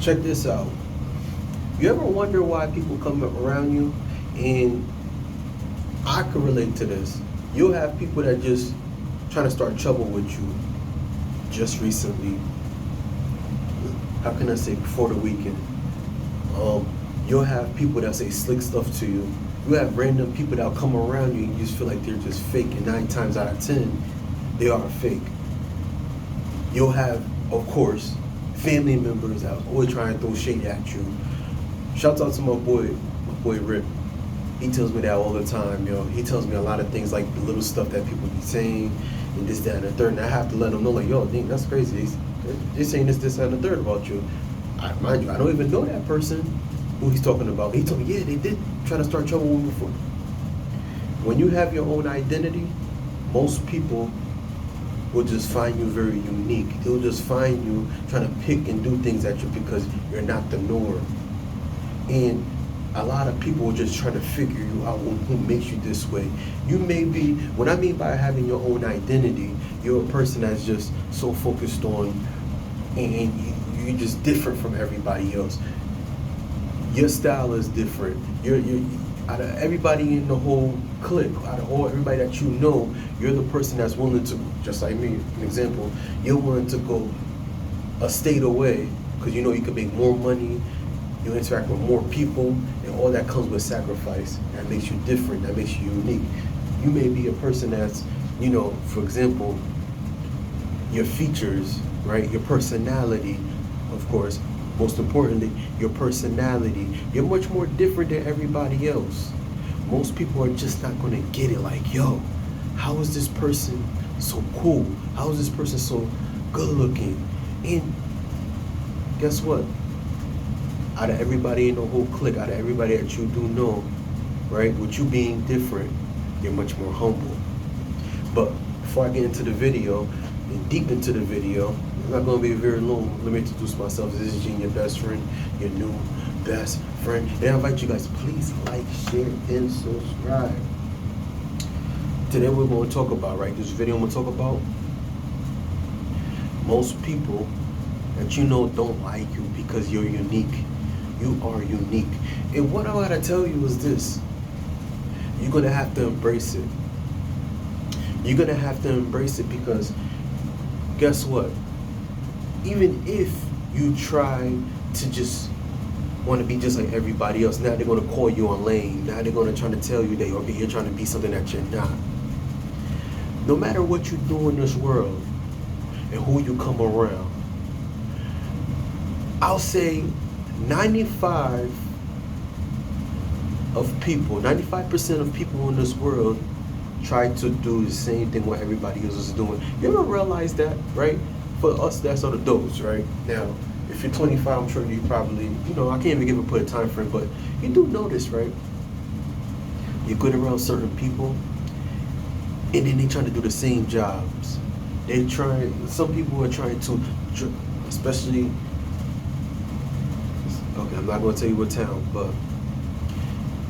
check this out. You ever wonder why people come around you? And I can relate to this. You'll have people that just trying to start trouble with you just recently. How can I say before the weekend? You'll have people that say slick stuff to you. You have random people that'll come around you and you just feel like they're just fake, and 9 times out of 10, they are fake. You'll have, of course, family members that always try and throw shade at you. Shouts out to my boy Rip. He tells me that all the time, yo. He tells me a lot of things, like the little stuff that people be saying, and this, that, and the third. And I have to let him know, like, yo, dang, that's crazy. They're saying this, that, and the third about you. Mind you, I don't even know that person who he's talking about. He told me, yeah, they did try to start trouble with me before. When you have your own identity, most people will just find you very unique. They'll just find you trying to pick and do things at you because you're not the norm. And a lot of people are just trying to figure you out who makes you this way. You may be, what I mean by having your own identity, you're a person that's just so focused on, and you're just different from everybody else. Your style is different. You're out of everybody in the whole clique, out of everybody that you know, you're the person that's willing to, just like me, an example, you're willing to go a state away because you know you can make more money, you interact with more people, and all that comes with sacrifice. That makes you different, that makes you unique. You may be a person that's, you know, for example, your features, right? Your personality, of course, most importantly, your personality. You're much more different than everybody else. Most people are just not gonna get it, like, yo, how is this person so cool? How is this person so good looking? And guess what? Out of everybody in the whole clique, out of everybody that you do know, right, with you being different, you're much more humble. But before I get into the video, and deep into the video, it's not going to be very long. Let me introduce myself. This is Gene, your best friend, your new best friend. And I invite you guys to please like, share, and subscribe. Today we're going to talk about, right, this video I'm going to talk about, most people that you know don't like you because you're unique. You are unique. And what I'm going to tell you is this. You're going to have to embrace it. You're going to have to embrace it because guess what? Even if you try to just want to be just like everybody else, now they're going to call you on lame. Now they're going to try to tell you that okay, you're trying to be something that you're not. No matter what you do in this world and who you come around, I'll say 95% of people in this world try to do the same thing what everybody else is doing. You ever realize that, right? For us, that's on adults, right? Now, if you're 25, I'm sure you probably, you know, I can't even put a time frame, but you do notice, right? You're good around certain people, and then they trying to do the same jobs. Some people are trying to, especially, okay, I'm not going to tell you what town, but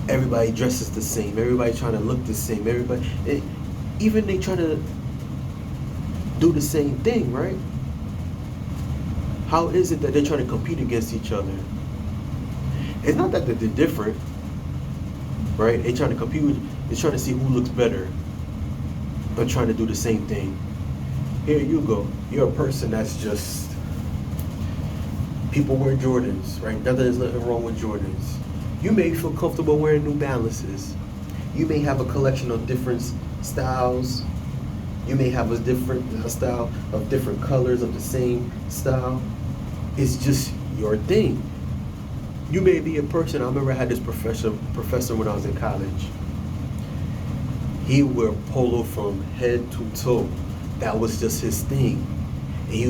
everybody dresses the same. Everybody trying to look the same. Even they try to do the same thing, right? How is it that they're trying to compete against each other? It's not that they're different, right? They're trying to compete. They're trying to see who looks better. They're trying to do the same thing. Here you go. You're a person that's just, people wear Jordans, right? There's nothing wrong with Jordans. You may feel comfortable wearing New Balances. You may have a collection of different styles. You may have a different style of different colors of the same style. It's just your thing. You may be a person, I remember I had this professor when I was in college. He would wear polo from head to toe. That was just his thing. And he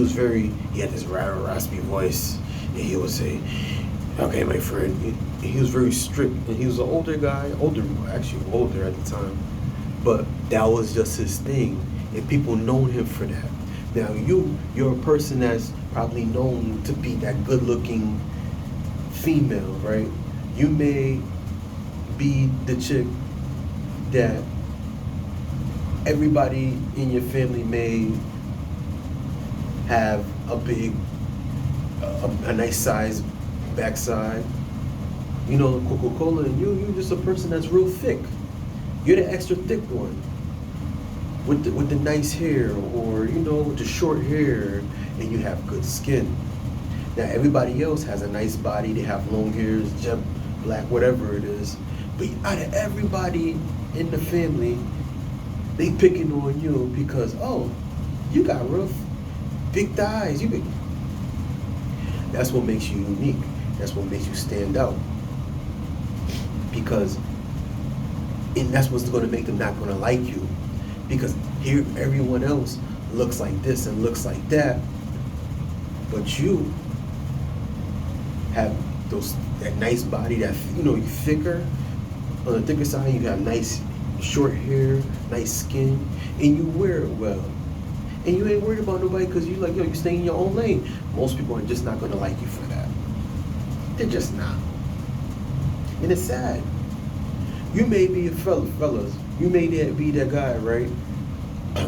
had this raspy voice. And he would say, okay, my friend. He was very strict, and he was an older guy, older at the time, but that was just his thing, and people know him for that. Now you're a person that's probably known to be that good-looking female, right? You may be the chick that everybody in your family may have a big a nice size backside. You know, Coca-Cola, and you're just a person that's real thick. You're the extra thick one with the nice hair, or you know, with the short hair, and you have good skin. Now everybody else has a nice body. They have long hairs, jet black, whatever it is. But out of everybody in the family, they picking on you because, oh, you got real big thighs. You big. That's what makes you unique. That's what makes you stand out. Because, and that's what's going to make them not going to like you. Because here everyone else looks like this and looks like that, but you have that nice body, that, you know, you thicker. On the thicker side, you have nice short hair, nice skin, and you wear it well. And you ain't worried about nobody because you like, yo, you stay in your own lane. Most people are just not gonna like you for that. They're just not. And it's sad. You may be a fellas, you may be that guy, right?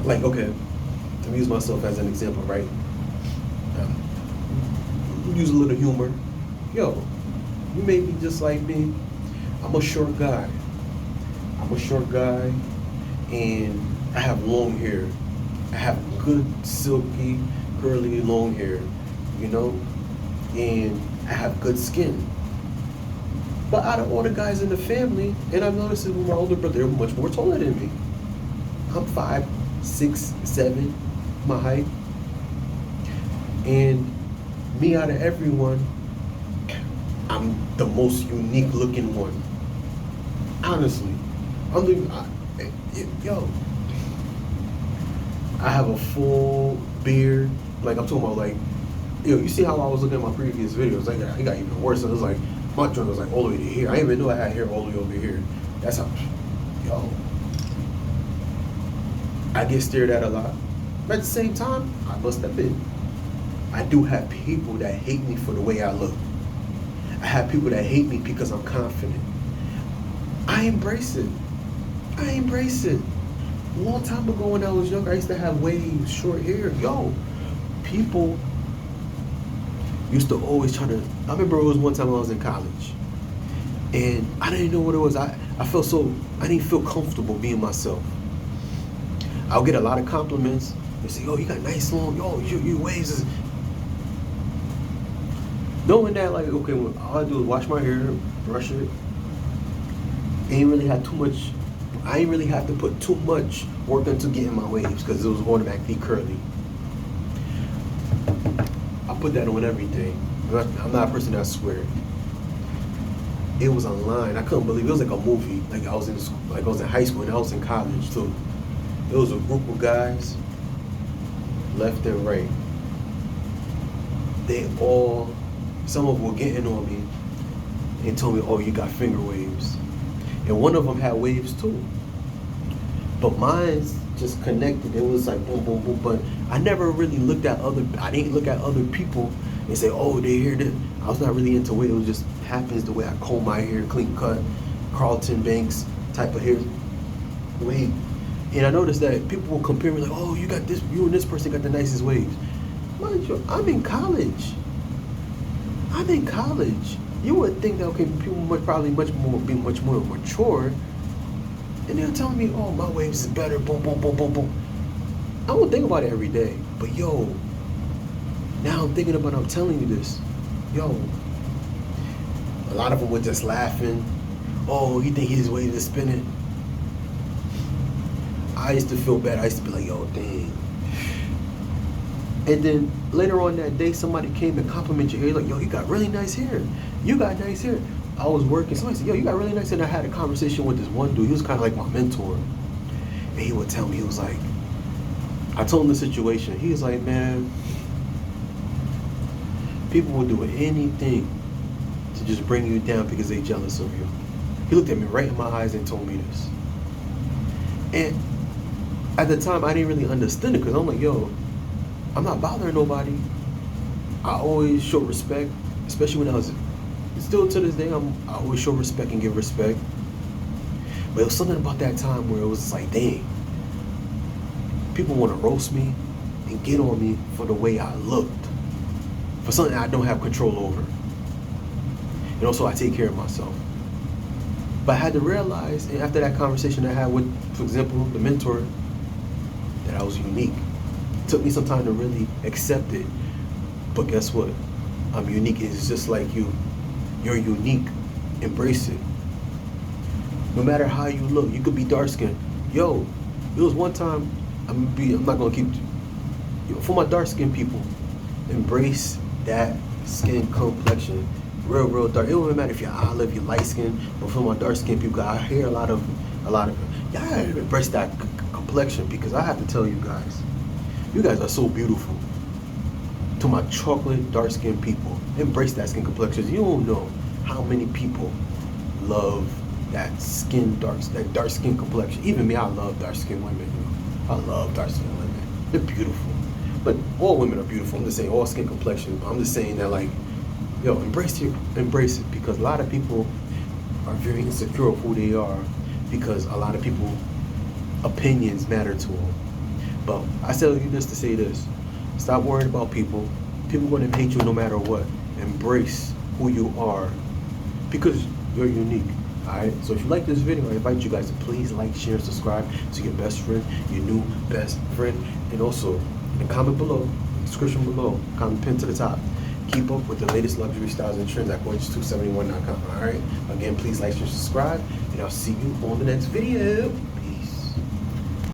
Like, okay, let me use myself as an example, right? Use a little humor. Yo, you may be just like me. I'm a short guy. And I have long hair. I have good, silky, curly, long hair, you know? And I have good skin. But out of all the guys in the family, and I've noticed it with my older brother, they're much more taller than me. I'm 5'6", 5'7", my height. And me out of everyone, I'm the most unique looking one. Honestly. I have a full beard. Like, I'm talking about, like, yo, you see how I was looking at my previous videos? Like, it got even worse. So it was like, my joint was like all the way to here. I didn't even know I had hair all the way over here. That's how, yo. I get stared at a lot. But at the same time, I must admit, I do have people that hate me for the way I look. I have people that hate me because I'm confident. I embrace it. A long time ago when I was younger, I used to have waves, short hair. Yo, people used to always try to, I remember it was one time I was in college and I didn't know what it was. I didn't feel comfortable being myself. I'll get a lot of compliments. They say, yo, you got nice long, yo, your waves is, knowing that, like, okay, all I do is wash my hair, brush it. I ain't really have to put too much work into getting my waves because it was automatically curly. I put that on everything. I'm not a person that swear. It was online. I couldn't believe it. It was like a movie. Like I was in high school and I was in college too. It was a group of guys, left and right. Some of them were getting on me and told me, oh, you got finger waves. And one of them had waves too. But mine's just connected. It was like boom, boom, boom. But I never really I didn't look at other people and say, oh, they hear this. I was not really into it. It was just happens the way I comb my hair, clean cut, Carlton Banks type of hair wave. And I noticed that people will compare me like, oh, you and this person got the nicest waves. Mind you, I'm in college. You would think that, okay, people would probably be much more mature. And they're telling me, oh, my waves is better, boom, boom, boom, boom, boom. I don't think about it every day. But yo, now I'm thinking about it, I'm telling you this. Yo, a lot of them were just laughing. Oh, you think his waves is spinning? I used to feel bad. I used to be like, yo, dang. And then later on that day, somebody came and complimented your hair. Like, yo, you got really nice hair. You got nice hair. I was working. Somebody said, yo, you got really nice hair. And I had a conversation with this one dude. He was kind of like my mentor. And he would tell me, he was like, I told him the situation. He was like, man, people will do anything to just bring you down because they jealous of you. He looked at me right in my eyes and told me this. And at the time, I didn't really understand it because I'm like, yo, I'm not bothering nobody. I always show respect, especially when I was, still to this day, I always show respect and give respect. But it was something about that time where it was like, dang, people want to roast me and get on me for the way I looked, for something I don't have control over. And also I take care of myself. But I had to realize, and after that conversation I had with, for example, the mentor, that I was unique. It took me some time to really accept it. But guess what? I'm unique. It's just like you. You're unique. Embrace it. No matter how you look, you could be dark skinned. Yo, it was one time, I'm not gonna keep, for my dark skinned people, embrace that skin complexion. Real dark. It don't matter if you're olive, you're light skinned, but for my dark skinned people, I hear a lot of y'all embrace that complexion, because I have to tell you guys are so beautiful. To my chocolate dark skinned people, embrace that skin complexion. You don't know how many people love that dark skin complexion. Even me, I love dark skinned women. I love dark skinned women. They're beautiful. But all women are beautiful. I'm just saying all skin complexion. I'm just saying that, like, yo, embrace it, because a lot of people are very insecure of who they are, because a lot of people opinions matter to them. But I tell you this to say this: stop worrying about people. People are going to hate you no matter what. Embrace who you are, because you're unique. Alright, so if you like this video, I invite you guys to please like, share, and subscribe to your best friend, your new best friend. And also, in the comment below, description below, comment pinned to the top, keep up with the latest luxury styles and trends at gorgeous271.com. Alright, again, please like, share, subscribe, and I'll see you on the next video.